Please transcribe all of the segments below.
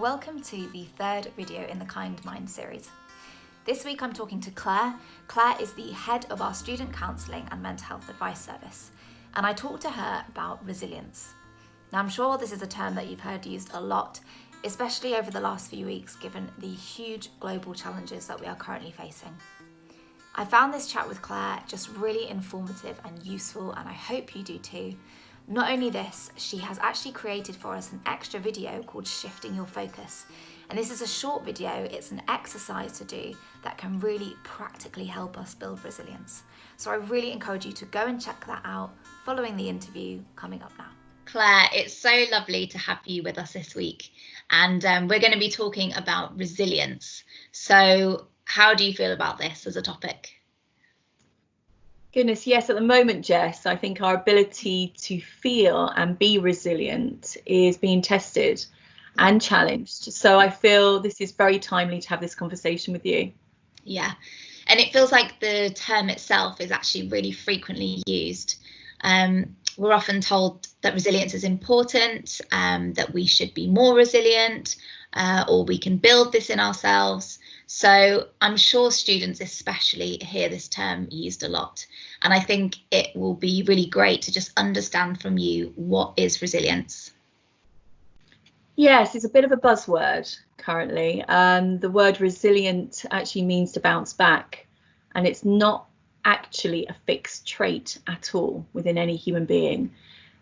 welcome to the third video in the Kind Mind series. This week I'm talking to Claire. Claire is the head of our Student Counselling and Mental Health Advice Service, and I talked to her about resilience. Now I'm sure this is a term that you've heard used a lot, especially over the last few weeks given the huge global challenges that we are currently facing. I found this chat with Claire just really informative and useful, and I hope you do too. Not only this, she has actually created for us an extra video called Shifting Your Focus. And this is a short video, it's an exercise to do that can really practically help us build resilience. So I really encourage you to go and check that out following the interview coming up now. Claire, it's so lovely to have you with us this week. And we're going to be talking about resilience. So how do you feel about this as a topic? Goodness, yes, at the moment, Jess, I think our ability to feel and be resilient is being tested and challenged. So I feel this is very timely to have this conversation with you. Yeah, and it feels like the term itself is actually really frequently used. We're often told that resilience is important, that we should be more resilient, or we can build this in ourselves. So I'm sure students especially hear this term used a lot. And I think it will be really great to just understand from you, what is resilience? Yes, it's a bit of a buzzword currently. The word resilient actually means to bounce back, and it's not actually a fixed trait at all within any human being.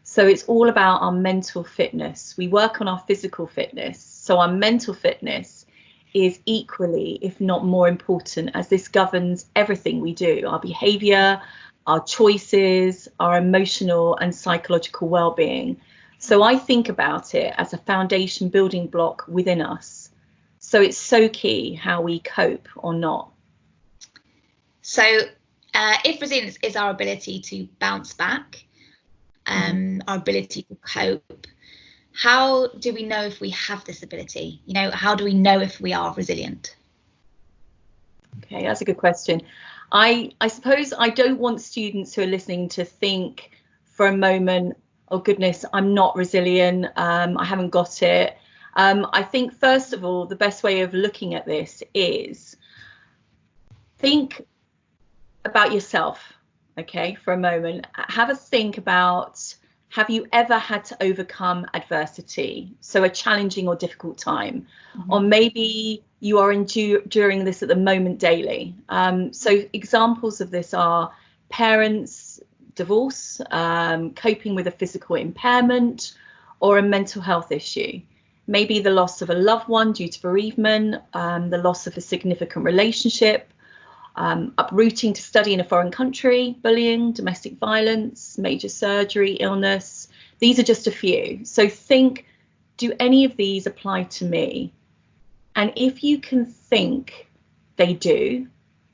So it's all about our mental fitness. We work on our physical fitness, so our mental fitness is equally, if not more important, as this governs everything we do, our behaviour, our choices, our emotional and psychological well-being. So I think about it as a foundation building block within us. So it's so key how we cope or not. So if resilience is our ability to bounce back, our ability to cope, how do we know if we have this ability? You know, how do we know if we are resilient? Okay, that's a good question. I suppose I don't want students who are listening to think for a moment, oh goodness, I'm not resilient, I haven't got it. I think first of all, the best way of looking at this is think about yourself, okay, for a moment. Have a think about, have you ever had to overcome adversity? So a challenging or difficult time, or maybe you are enduring this at the moment daily. So examples of this are parents, divorce, coping with a physical impairment or a mental health issue. Maybe the loss of a loved one due to bereavement, the loss of a significant relationship, uprooting to study in a foreign country, bullying, domestic violence, major surgery, illness. These are just a few. So think, do any of these apply to me? And if you can think they do,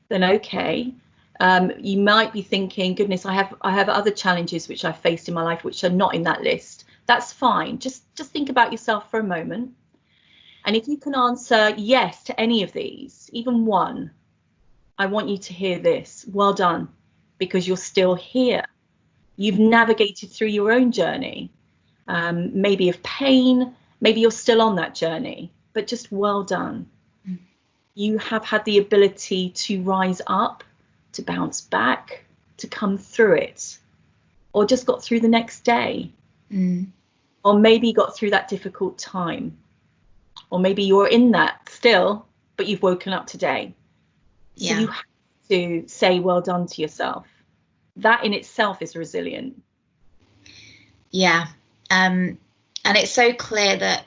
then okay. You might be thinking, goodness, I have other challenges which I've faced in my life which are not in that list. That's fine. Just think about yourself for a moment. And if you can answer yes to any of these, even one, I want you to hear this. Well done, because you're still here. You've navigated through your own journey, maybe of pain, maybe you're still on that journey, but just well done. You have had the ability to rise up, to bounce back, to come through it, or just got through the next day, or maybe got through that difficult time, or maybe you're in that still, but you've woken up today. So you have to say well done to yourself. That in itself is resilient. Yeah. And it's so clear that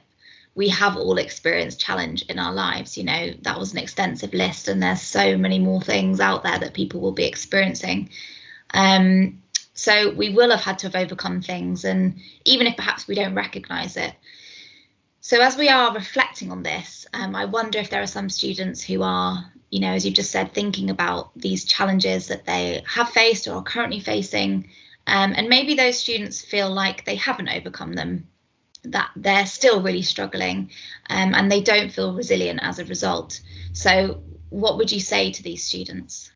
we have all experienced challenge in our lives. You know, that was an extensive list, and there's so many more things out there that people will be experiencing. So we will have had to have overcome things, and even if perhaps we don't recognise it. So as we are reflecting on this, I wonder if there are some students who are, you know, as you've just said, thinking about these challenges that they have faced or are currently facing, and maybe those students feel like they haven't overcome them, that they're still really struggling, and they don't feel resilient as a result. So what would you say to these students?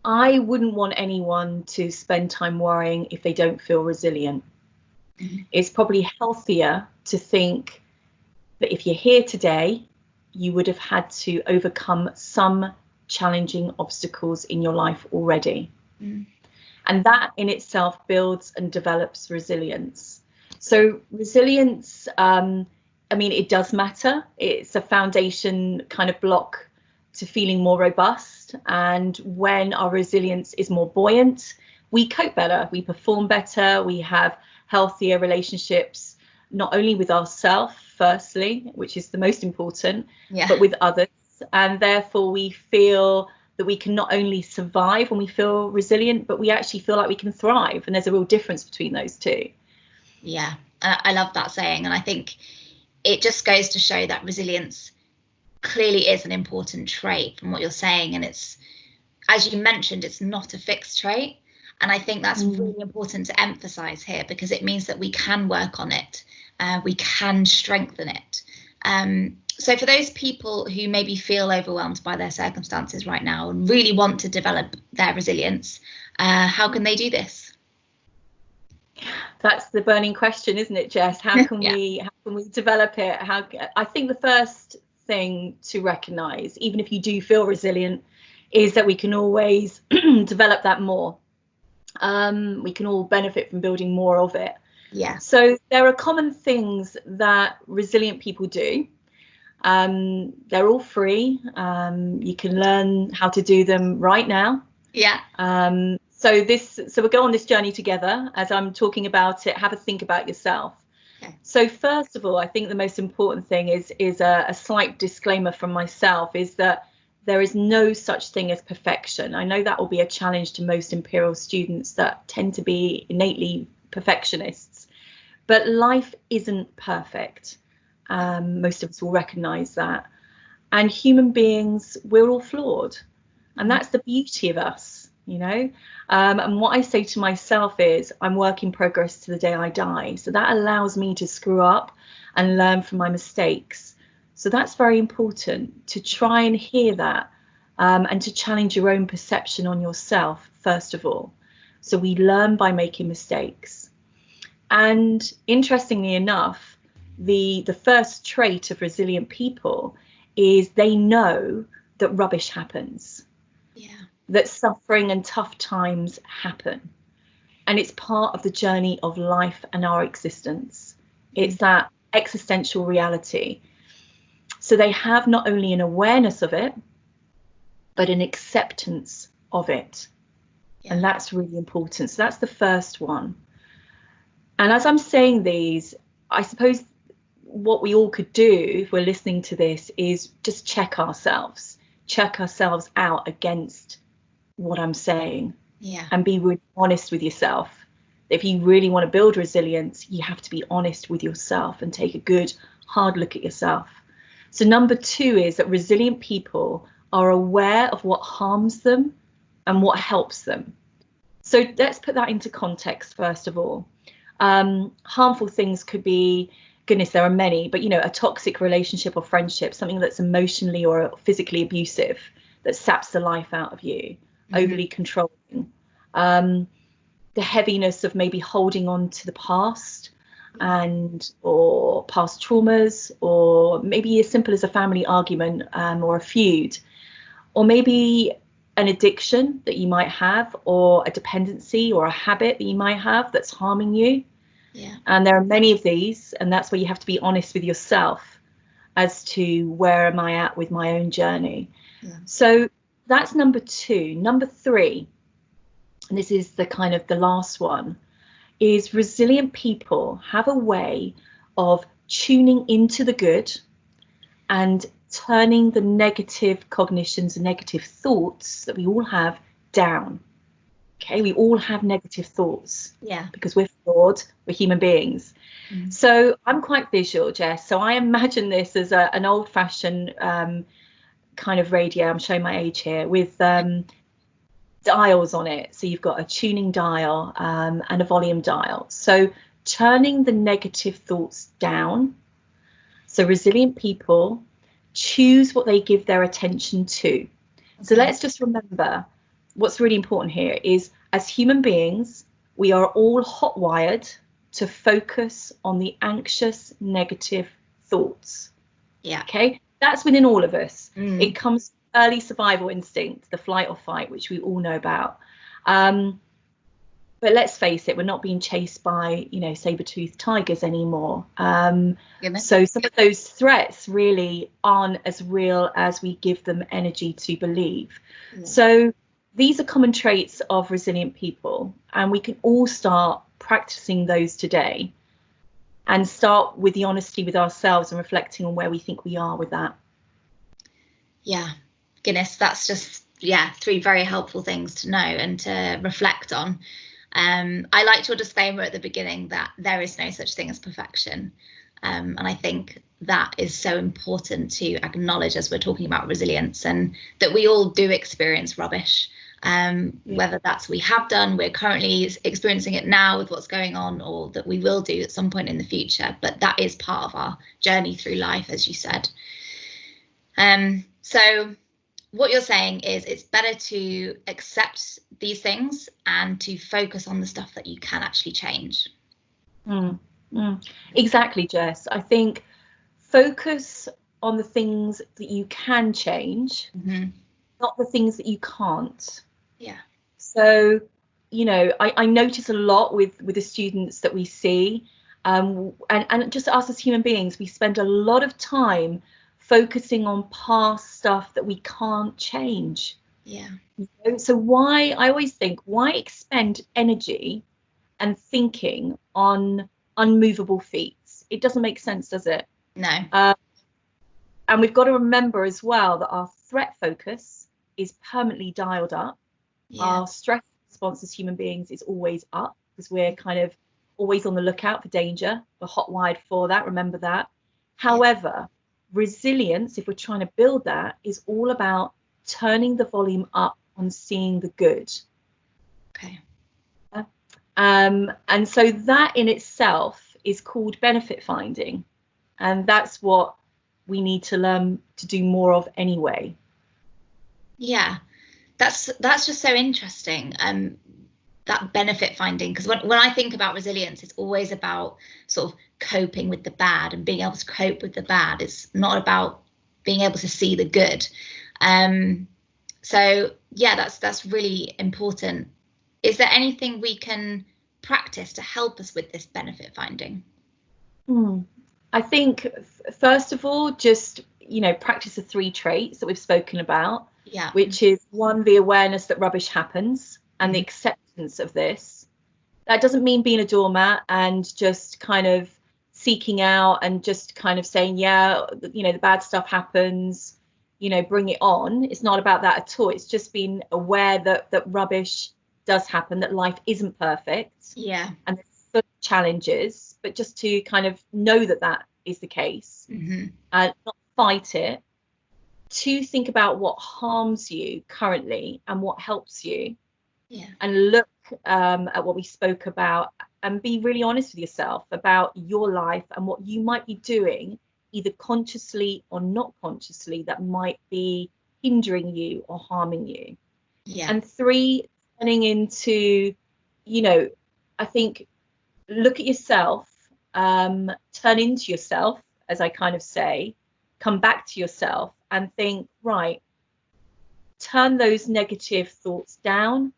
I wouldn't want anyone to spend time worrying if they don't feel resilient. It's probably healthier to think that if you're here today, you would have had to overcome some challenging obstacles in your life already. And that in itself builds and develops resilience. So resilience, I mean, it does matter. It's a foundation kind of block to feeling more robust. And when our resilience is more buoyant, we cope better, we perform better, we have healthier relationships, not only with ourselves, firstly, which is the most important, but with others. And therefore we feel that we can not only survive when we feel resilient, but we actually feel like we can thrive. And there's a real difference between those two. Yeah, I love that saying. And I think it just goes to show that resilience clearly is an important trait from what you're saying. And it's, as you mentioned, it's not a fixed trait. And I think that's really important to emphasize here, because it means that we can work on it. We can strengthen it. So for those people who maybe feel overwhelmed by their circumstances right now and really want to develop their resilience, how can they do this? That's the burning question, isn't it, Jess? How can we develop it? I think the first thing to recognize, even if you do feel resilient, is that we can always develop that more. We can all benefit from building more of it. Yeah. So there are common things that resilient people do. They're all free. You can learn how to do them right now. Yeah. So we'll go on this journey together. As I'm talking about it, have a think about yourself. Okay. So first of all, I think the most important thing is a slight disclaimer from myself, is that there is no such thing as perfection. I know that will be a challenge to most Imperial students that tend to be innately perfectionists, but life isn't perfect. Most of us will recognize that. And human beings, we're all flawed. And that's the beauty of us, you know. And what I say to myself is, I'm work in progress to the day I die. So that allows me to screw up and learn from my mistakes. So that's very important, to try and hear that, and to challenge your own perception on yourself, first of all. So we learn by making mistakes. And interestingly enough, the first trait of resilient people is they know that rubbish happens. Yeah. That suffering and tough times happen. And it's part of the journey of life and our existence. It's that existential reality. So they have not only an awareness of it, but an acceptance of it. Yeah. And that's really important. So that's the first one. And as I'm saying these, I suppose what we all could do if we're listening to this is just check ourselves out against what I'm saying. Yeah. And be really honest with yourself. If you really want to build resilience, you have to be honest with yourself and take a good hard look at yourself. So number 2 is that resilient people are aware of what harms them and what helps them. So let's put that into context first of all. Harmful things could be, goodness, there are many, but, you know, a toxic relationship or friendship, something that's emotionally or physically abusive, that saps the life out of you, overly controlling. The heaviness of maybe holding on to the past or past traumas, or maybe as simple as a family argument or a feud, or maybe an addiction that you might have, or a dependency or a habit that you might have that's harming you. Yeah. And there are many of these, and that's where you have to be honest with yourself as to where am I at with my own journey. Yeah. So that's number 2. Number 3, and this is the kind of the last one, is resilient people have a way of tuning into the good and turning the negative cognitions and negative thoughts that we all have down. Okay, we all have negative thoughts. Yeah. Because we're flawed, we're human beings. So I'm quite visual, Jess. So I imagine this as an old-fashioned kind of radio. I'm showing my age here, with dials on it. So you've got a tuning dial and a volume dial. So turning the negative thoughts down. So resilient people choose what they give their attention to. Okay. So let's just remember, what's really important here is, as human beings, we are all hot wired to focus on the anxious, negative thoughts. Yeah. Okay, that's within all of us. Mm. It comes early survival instinct, the flight or fight, which we all know about. But let's face it, we're not being chased by, saber-toothed tigers anymore. So some of those threats really aren't as real as we give them energy to believe. Yeah. So these are common traits of resilient people, and we can all start practicing those today and start with the honesty with ourselves and reflecting on where we think we are with that. Yeah, goodness, that's just, 3 very helpful things to know and to reflect on. I liked your disclaimer at the beginning that there is no such thing as perfection. And I think that is so important to acknowledge as we're talking about resilience, and that we all do experience rubbish, whether that's we have done, we're currently experiencing it now with what's going on, or that we will do at some point in the future. But that is part of our journey through life, as you said. So what you're saying is it's better to accept these things and to focus on the stuff that you can actually change. Exactly, Jess. I think focus on the things that you can change, not the things that you can't. Yeah. So, I notice a lot with the students that we see, and just us as human beings, we spend a lot of time focusing on past stuff that we can't change. Yeah. So I always think, why expend energy and thinking on unmovable feats? It doesn't make sense, does it? No. And we've got to remember as well that our threat focus is permanently dialed up. Yeah. Our stress response as human beings is always up, because we're kind of always on the lookout for danger. We're hot-wired for that. Remember that. However, resilience, if we're trying to build that, is all about turning the volume up on seeing the good. Okay. And so that in itself is called benefit finding, and that's what we need to learn to do more of anyway. Yeah, that's just so interesting. That benefit finding, because when I think about resilience, it's always about sort of coping with the bad and being able to cope with the bad. It's not about being able to see the good. So yeah, that's really important. Is there anything we can practice to help us with this benefit finding? I think first of all, just practice the 3 traits that we've spoken about. Yeah. Which is 1, the awareness that rubbish happens and the acceptance of this. That doesn't mean being a doormat and just kind of seeking out and just kind of saying, the bad stuff happens, bring it on. It's not about that at all. It's just being aware that rubbish does happen, that life isn't perfect. Yeah. And there's challenges, but just to kind of know that is the case, and not fight it. 2, think about what harms you currently and what helps you. Yeah. And look at what we spoke about, and be really honest with yourself about your life and what you might be doing, either consciously or not consciously, that might be hindering you or harming you. Yeah. And 3, turning into, I think, look at yourself, turn into yourself, as I kind of say, come back to yourself and think, right, turn those negative thoughts down,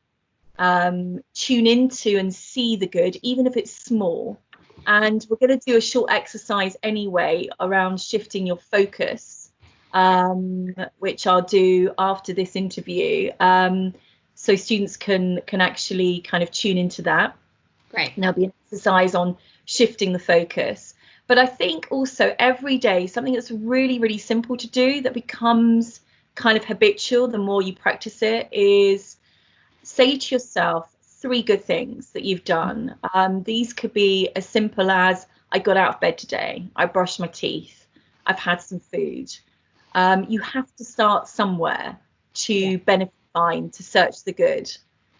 tune into and see the good, even if it's small. And we're going to do a short exercise anyway around shifting your focus, which I'll do after this interview, so students can actually kind of tune into that. Great. And there'll be an exercise on shifting the focus. But I think also every day, something that's really, really simple to do that becomes kind of habitual the more you practice it, is say to yourself 3 good things that you've done. These could be as simple as, I got out of bed today, I brushed my teeth, I've had some food. You have to start somewhere to benefit find, to search the good.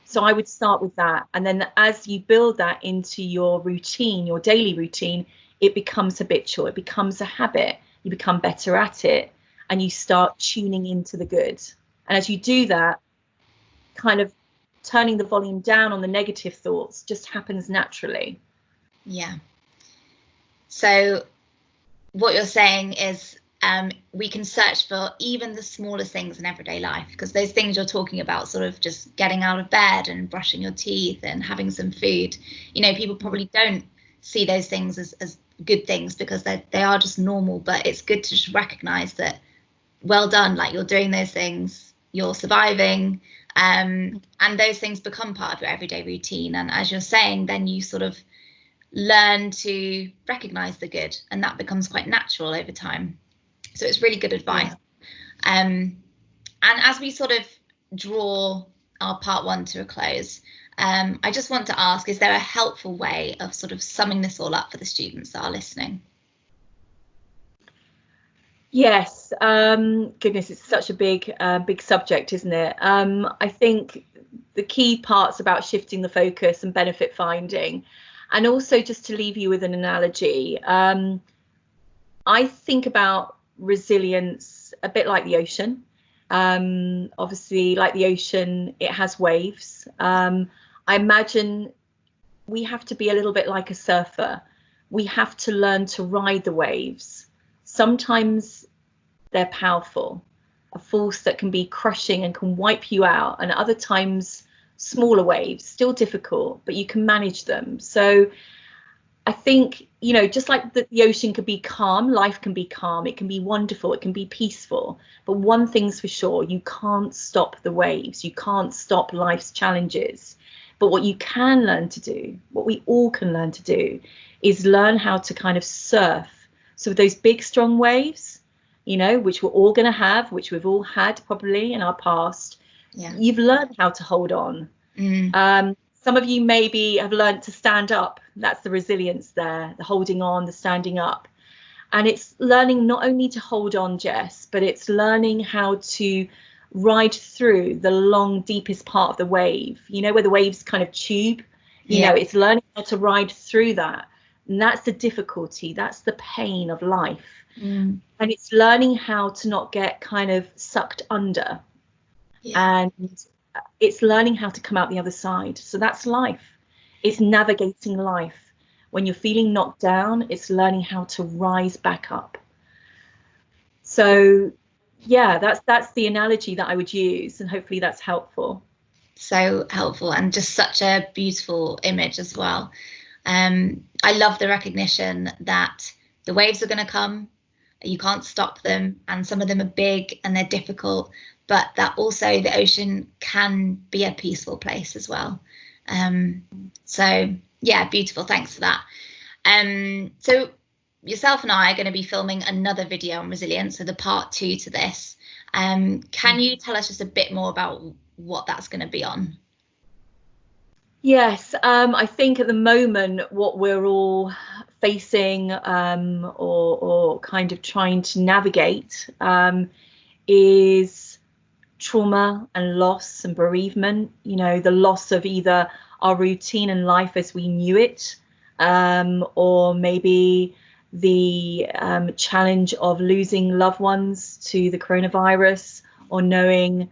So I would start with that. And then as you build that into your routine, your daily routine, it becomes habitual, it becomes a habit, you become better at it, and you start tuning into the good. And as you do that, kind of turning the volume down on the negative thoughts just happens naturally. Yeah. So what you're saying is we can search for even the smallest things in everyday life, because those things you're talking about, sort of just getting out of bed and brushing your teeth and having some food, you know, people probably don't see those things as good things because they are just normal. But it's good to just recognize that, well done, like you're doing those things, you're surviving, and those things become part of your everyday routine. And as you're saying, then you sort of learn to recognize the good, and that becomes quite natural over time. So it's really good advice. Yeah. And as we sort of draw our part one to a close, I just want to ask, is there a helpful way of sort of summing this all up for the students that are listening? Yes. Goodness, it's such a big subject, isn't it? I think the key parts about shifting the focus and benefit finding, and also just to leave you with an analogy, I think about resilience a bit like the ocean. Obviously, like the ocean, it has waves. I imagine we have to be a little bit like a surfer. We have to learn to ride the waves. Sometimes they're powerful, a force that can be crushing and can wipe you out, and other times smaller waves, still difficult, but you can manage them. So I think, you know, just like the ocean could be calm, life can be calm, it can be wonderful, it can be peaceful. But one thing's for sure, you can't stop the waves, you can't stop life's challenges. But what you can learn to do, what we all can learn to do, is learn how to kind of surf. So those big, strong waves, you know, which we're all going to have, which we've all had probably in our past, you've learned how to hold on. Some of you maybe have learned to stand up. That's the resilience there, the holding on, the standing up. And it's learning not only to hold on, Jess, but it's learning how to ride through the long, deepest part of the wave, you know, where the waves kind of tube, you know, it's learning how to ride through that. And that's the difficulty, that's the pain of life. And it's learning how to not get kind of sucked under. And it's learning how to come out the other side. So that's life. It's navigating life. When you're feeling knocked down, it's learning how to rise back up. So yeah, that's the analogy that I would use, and hopefully that's helpful. So helpful, and just such a beautiful image as well. I love the recognition that the waves are going to come, you can't stop them, and some of them are big and they're difficult, but that also the ocean can be a peaceful place as well. So yeah, beautiful, thanks for that. So yourself and I are going to be filming another video on resilience, so the part 2 to this. Can you tell us just a bit more about what that's going to be on? Yes, I think at the moment what we're all facing or kind of trying to navigate is trauma and loss and bereavement, you know, the loss of either our routine and life as we knew it, or maybe the challenge of losing loved ones to the coronavirus, or knowing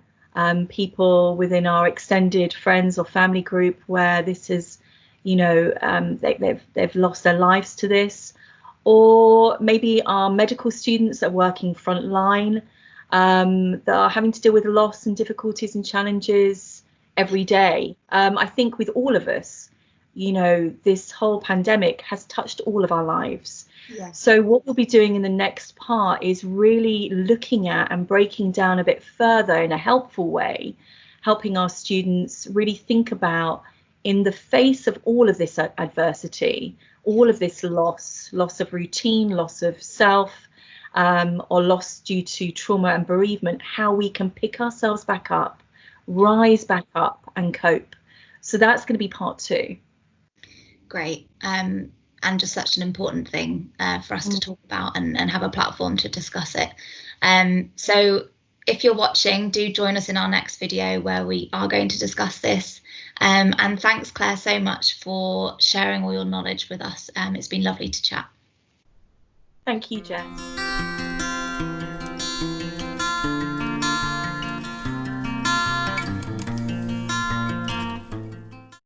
people within our extended friends or family group where this is, you know, they've lost their lives to this, or maybe our medical students that are working frontline, that are having to deal with loss and difficulties and challenges every day. I think with all of us, you know, this whole pandemic has touched all of our lives. Yes. So what we'll be doing in the next part is really looking at and breaking down a bit further in a helpful way, helping our students really think about, in the face of all of this adversity, all of this loss of routine, loss of self, or loss due to trauma and bereavement, how we can pick ourselves back up, rise back up and cope. So that's going to be part 2. Great. And just such an important thing for us to talk about and have a platform to discuss it. So if you're watching, do join us in our next video where we are going to discuss this. And thanks, Claire, so much for sharing all your knowledge with us. It's been lovely to chat. Thank you, Jess.